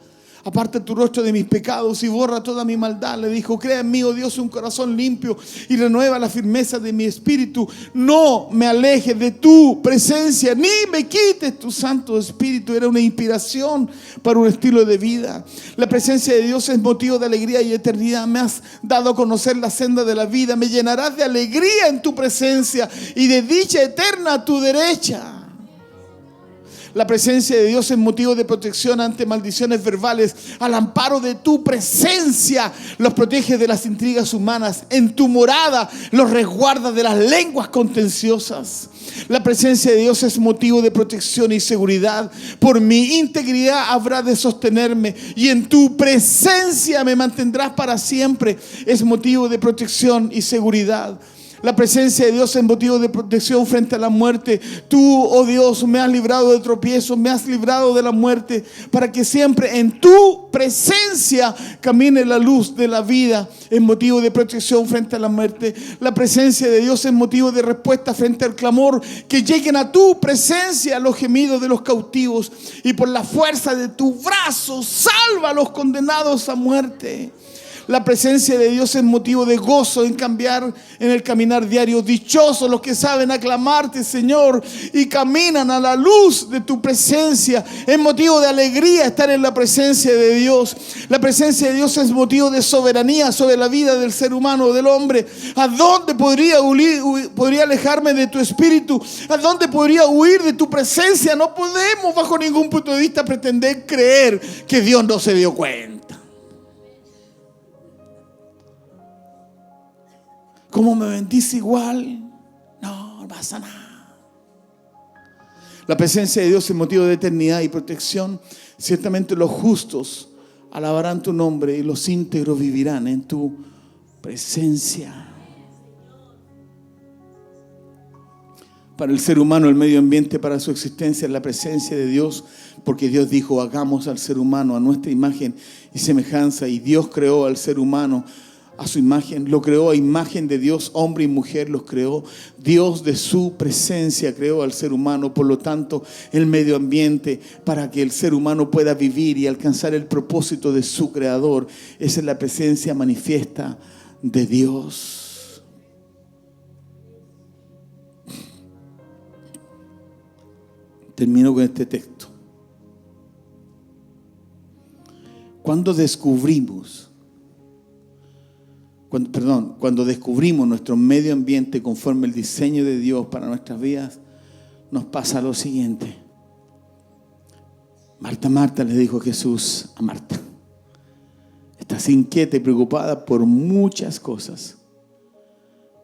Aparta tu rostro de mis pecados y borra toda mi maldad. Le dijo: crea en mí, oh Dios, un corazón limpio y renueva la firmeza de mi espíritu. No me alejes de tu presencia, ni me quites tu Santo Espíritu. Era una inspiración para un estilo de vida. La presencia de Dios es motivo de alegría y eternidad. Me has dado a conocer la senda de la vida. Me llenarás de alegría en tu presencia y de dicha eterna a tu derecha. La presencia de Dios es motivo de protección ante maldiciones verbales. Al amparo de tu presencia los proteges de las intrigas humanas. En tu morada los resguardas de las lenguas contenciosas. La presencia de Dios es motivo de protección y seguridad. Por mi integridad habrá de sostenerme, y en tu presencia me mantendrás para siempre. Es motivo de protección y seguridad. La presencia de Dios es motivo de protección frente a la muerte. Tú, oh Dios, me has librado de tropiezos, me has librado de la muerte, para que siempre en tu presencia camine la luz de la vida. Es motivo de protección frente a la muerte. La presencia de Dios es motivo de respuesta frente al clamor. Que lleguen a tu presencia los gemidos de los cautivos, y por la fuerza de tu brazo salva a los condenados a muerte. La presencia de Dios es motivo de gozo en el caminar diario. Dichosos los que saben aclamarte, Señor, y caminan a la luz de tu presencia. Es motivo de alegría estar en la presencia de Dios. La presencia de Dios es motivo de soberanía sobre la vida del ser humano, del hombre. ¿A dónde podría alejarme de tu espíritu? ¿A dónde podría huir de tu presencia? No podemos bajo ningún punto de vista pretender creer que Dios no se dio cuenta. ¿Cómo me bendice igual? No pasa nada. La presencia de Dios es motivo de eternidad y protección. Ciertamente los justos alabarán tu nombre y los íntegros vivirán en tu presencia. Para el ser humano, el medio ambiente para su existencia es la presencia de Dios, porque Dios dijo: hagamos al ser humano a nuestra imagen y semejanza. Y Dios creó al ser humano a su imagen, lo creó a imagen de Dios, hombre y mujer los creó. Dios de su presencia creó al ser humano. Por lo tanto, el medio ambiente para que el ser humano pueda vivir y alcanzar el propósito de su creador, esa es la presencia manifiesta de Dios. Termino con este texto. Cuando descubrimos nuestro medio ambiente conforme el diseño de Dios para nuestras vidas, nos pasa lo siguiente. Marta, le dijo Jesús a Marta: estás inquieta y preocupada por muchas cosas,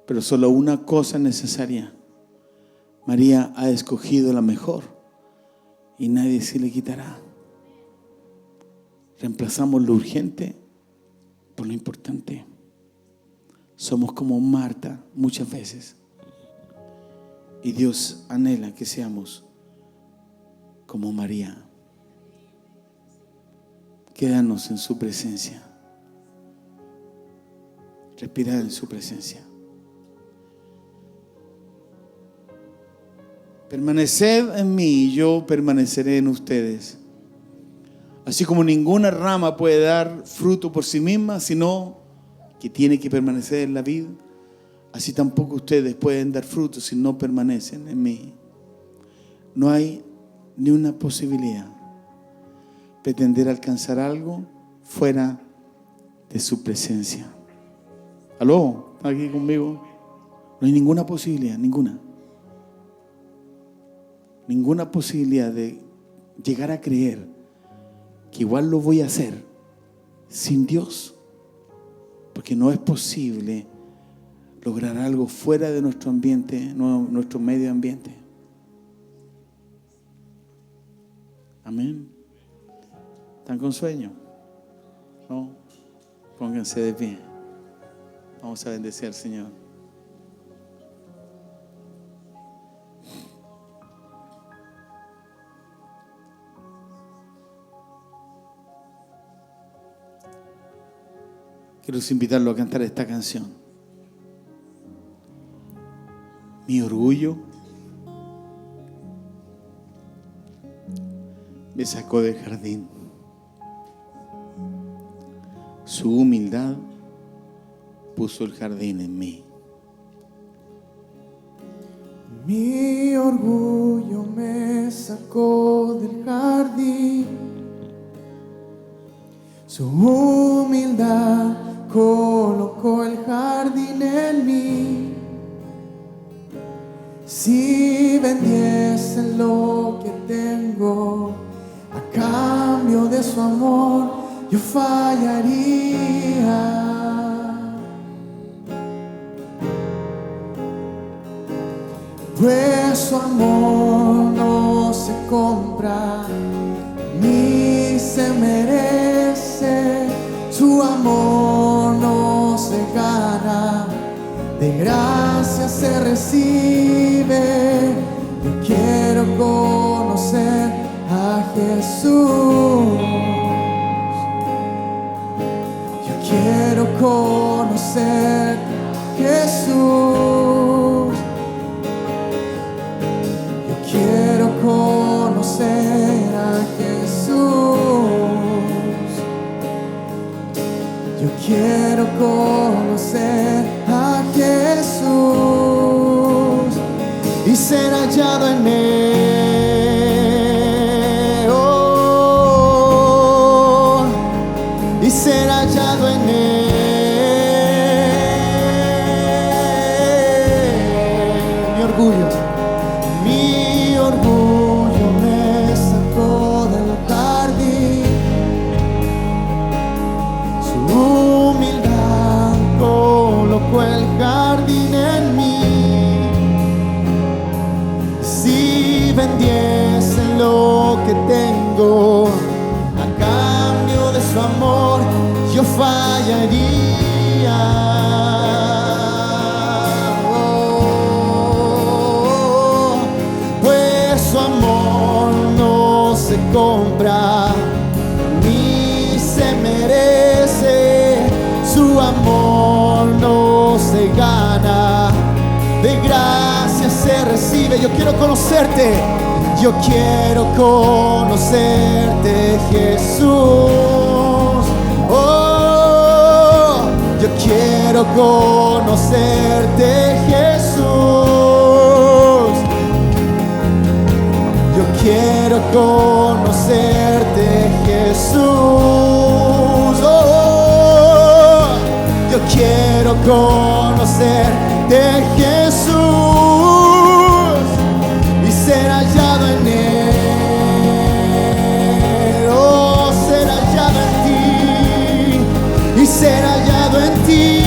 pero solo una cosa es necesaria. María ha escogido la mejor y nadie se le quitará. Reemplazamos lo urgente por lo importante. Somos como Marta muchas veces, y Dios anhela que seamos como María. Quédanos en su presencia, respirad en su presencia. Permaneced en mí y yo permaneceré en ustedes. Así como ninguna rama puede dar fruto por sí misma, sino que tiene que permanecer en la vid, así tampoco ustedes pueden dar fruto si no permanecen en mí. No hay ni una posibilidad pretender alcanzar algo fuera de su presencia. ¿Aló? ¿Están aquí conmigo? No hay ninguna posibilidad, ninguna posibilidad de llegar a creer que igual lo voy a hacer sin Dios. Porque no es posible lograr algo fuera de nuestro ambiente, nuestro medio ambiente. Amén. ¿Están con sueño? No. Pónganse de pie. Vamos a bendecir al Señor. quiero invitarlo a cantar esta canción. Mi orgullo me sacó del jardín. Su humildad puso el jardín en mí. Mi orgullo me sacó del jardín. Su humildad colocó el jardín en mí. Si vendiese lo que tengo a cambio de su amor, yo fallaría. Pues su amor no se compra ni se merece. Su amor no se gana, de gracia se recibe. Yo quiero conocer a Jesús. Yo quiero conocer a Jesús. Yo quiero conocer a Jesús. Yo quiero conocer a Jesús y ser hallado en Él. Oh, y ser hallado en Él. Mi orgullo. Mi orgullo me sacó del jardín. Su humildad colocó el jardín en mí. Si vendiese lo que tengo a cambio de su amor, yo fallaría. Su amor no se compra ni se merece. Su amor no se gana, de gracia se recibe. Yo quiero conocerte, yo quiero conocerte, Jesús. Oh, yo quiero conocerte, Jesús. Yo quiero conocerte, Jesús. Oh, yo quiero conocerte, Jesús, y ser hallado en Él. Oh, ser hallado en ti y ser hallado en ti.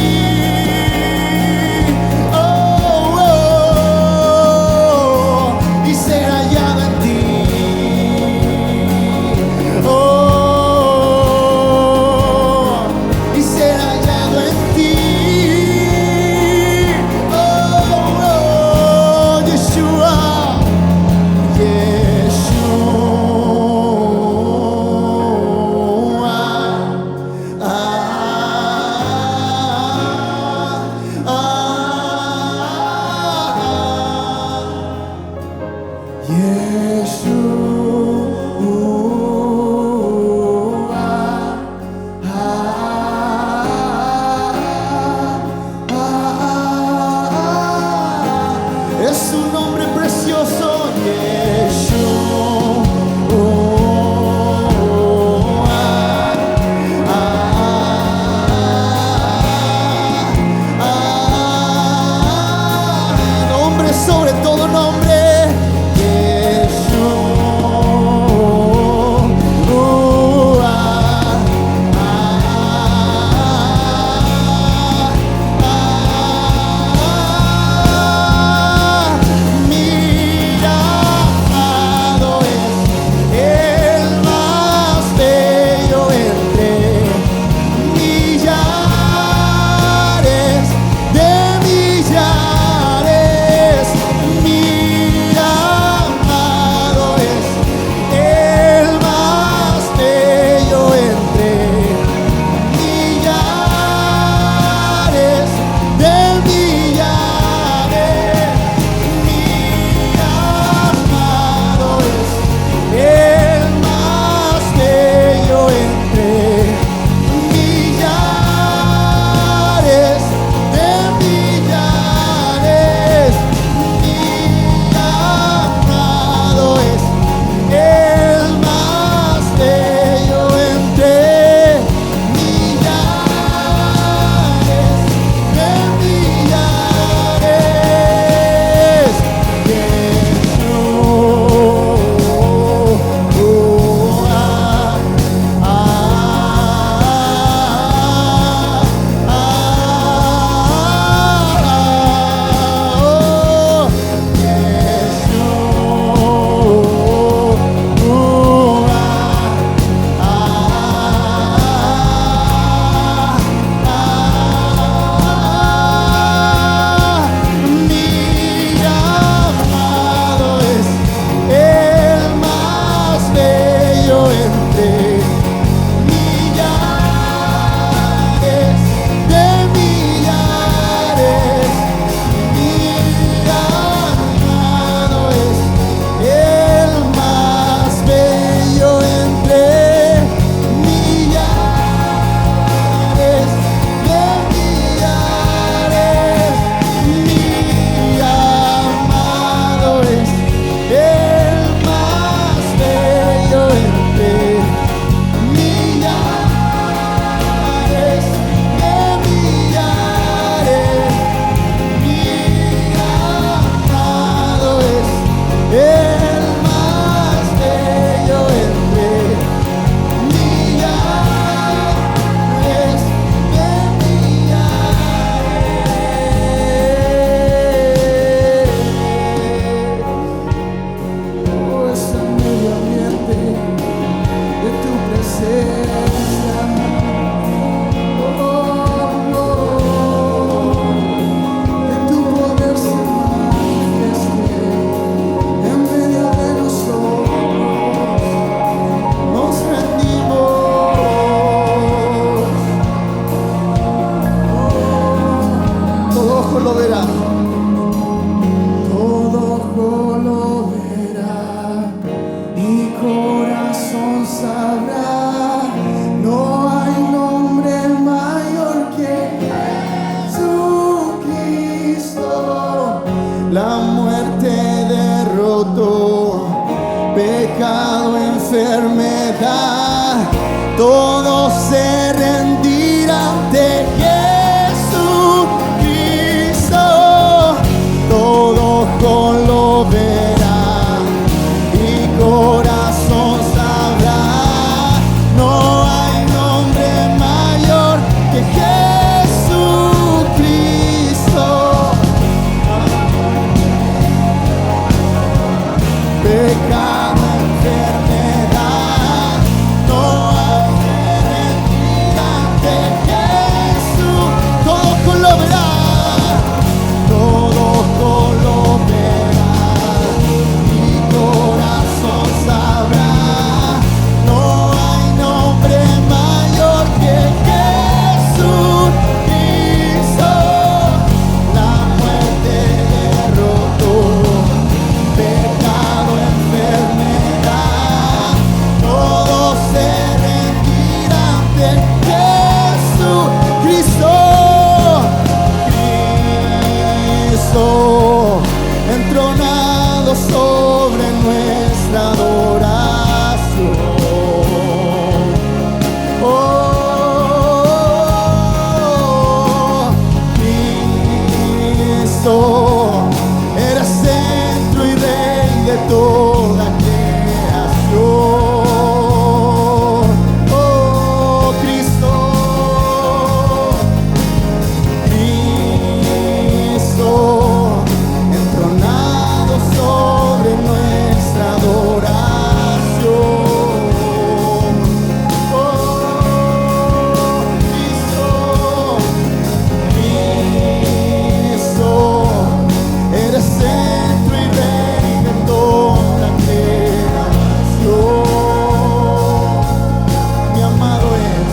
se rendirá ante Jesucristo, todo ojo lo verá y corazón sabrá, no hay nombre mayor que Jesucristo. Pecado, enfermedad, no hay mentira ante Jesús. Todo ojo lo verá, todo ojo lo verá y corazón sabrá, no hay nombre mayor que Jesucristo. La muerte derrotó, pecado, enfermedad, todo se rendirá ante Jesucristo. Cristo entronado sobre nuestra adoración. Oh, Cristo, eres centro y rey de toda creación. Oh, Cristo, Cristo, entronado sobre nuestra adoración. Oh, Cristo, Cristo, eres centro y rey de toda creación. Mi amado es,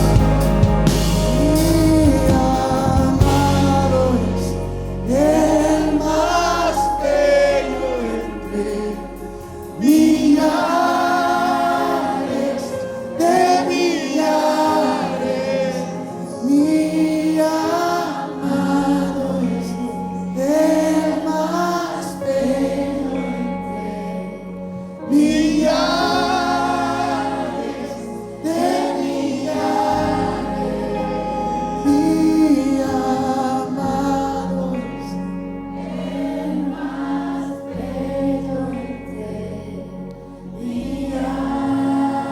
el más bello entre millares de millares. Mi amado es el más bello entre millares de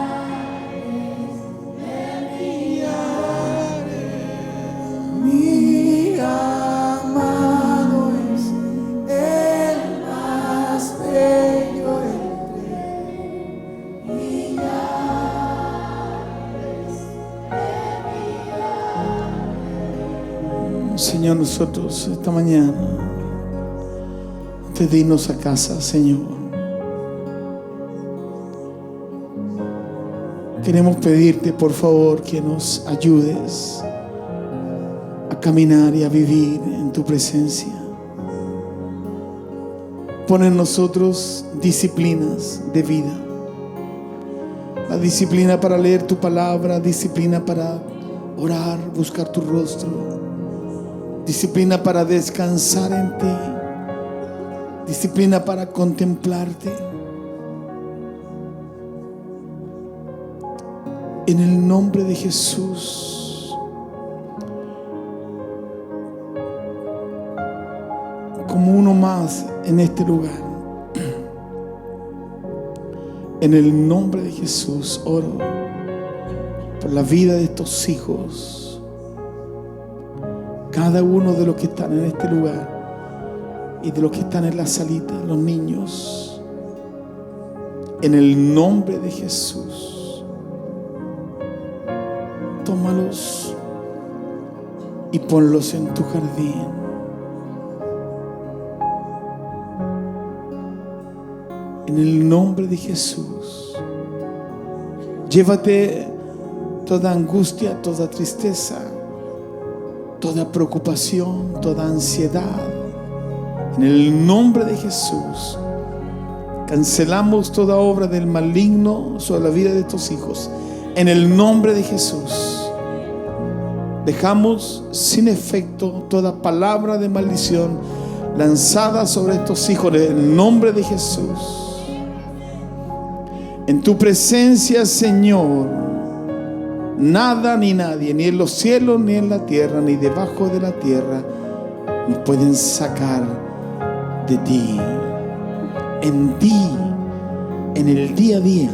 millares. Mi amado es el más bello entre millares de millares. Mi amado es el más bello entre millares. Señor, nosotros esta mañana antes de irnos a casa, Señor, queremos pedirte por favor que nos ayudes a caminar y a vivir en tu presencia. Pon en nosotros disciplinas de vida, la disciplina para leer tu palabra, disciplina para orar, buscar tu rostro, disciplina para descansar en ti, disciplina para contemplarte. En el nombre de Jesús, como uno más en este lugar, en el nombre de Jesús oro por la vida de estos hijos, cada uno de los que están en este lugar y de los que están en la salita, los niños, en el nombre de Jesús. Tómalos y ponlos en tu jardín. En el nombre de Jesús. Llévate toda angustia, toda tristeza, toda preocupación, toda ansiedad. En el nombre de Jesús. Cancelamos toda obra del maligno sobre la vida de estos hijos. En el nombre de Jesús. Dejamos sin efecto toda palabra de maldición lanzada sobre estos hijos en el nombre de Jesús. En tu presencia, Señor, nada ni nadie, ni en los cielos, ni en la tierra, ni debajo de la tierra, nos pueden sacar de ti. En ti, en el día a día,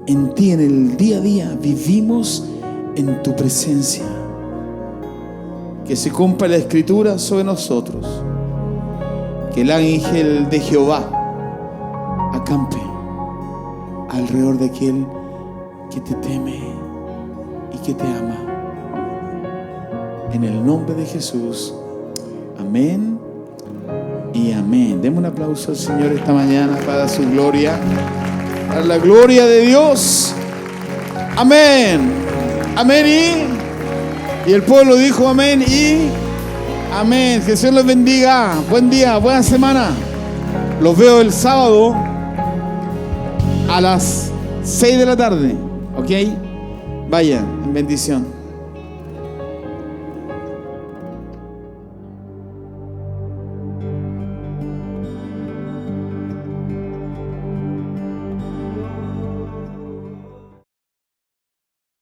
en ti, en el día a día, vivimos en tu presencia. Que se cumpla la escritura sobre nosotros. Que el ángel de Jehová acampe alrededor de aquel que te teme y que te ama. En el nombre de Jesús. Amén y amén. Demos un aplauso al Señor esta mañana para su gloria, para la gloria de Dios. Amén. Amén y el pueblo dijo amén y amén. Que el Señor los bendiga. Buen día, buena semana. Los veo el sábado a las 6 de la tarde. ¿Ok? Vayan, en bendición.